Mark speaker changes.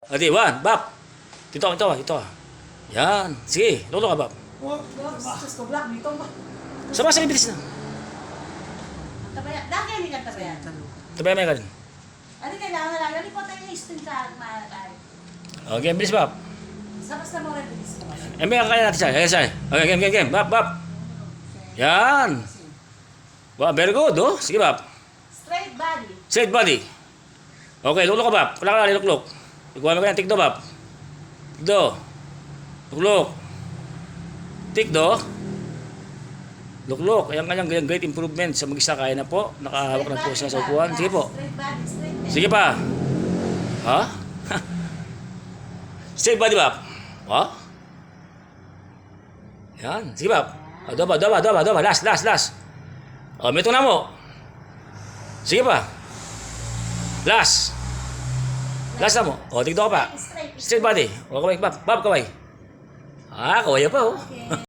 Speaker 1: Adi, one, bab. Ito. Yan. Sige, lolo ka, bab.
Speaker 2: Sus ko black dito ba?
Speaker 1: Sama sa bilis na.
Speaker 2: Tabayan. Dahil hindi ka tabayan.
Speaker 1: Tabi may ka din.
Speaker 2: Ano kailangan lang? Ano po tayo listing ka maaari?
Speaker 1: Okay, bilis, bab.
Speaker 2: Sa basta mo rin bilis mo.
Speaker 1: May kaya natin siya. Kaya siya. Okay, game. Bab. Yan. Wow, very good, oh. Sige, bab.
Speaker 2: Straight body.
Speaker 1: Straight body. Okay, luklok ka, bab. Kailangan luklok. Ikuha mo ka yan, tikdo, bab. Tikdo. Luklok. Tikdo. Luklok. Ayan kanyang great improvement sa mag-isa. Kaya na po. Nakahawak na po siya sa upuan. Sige po.
Speaker 2: Straight body, straight neck.
Speaker 1: Sige pa. Ha? Straight body, bab. Ha? Yan. Sige, bab. Doba. Last. O, may na mo. Sige pa. Last na mo. O, tigdo ka pa. Straight body. O, kaway, bab, kaway. Ah, kaway pa, oh.
Speaker 2: Okay.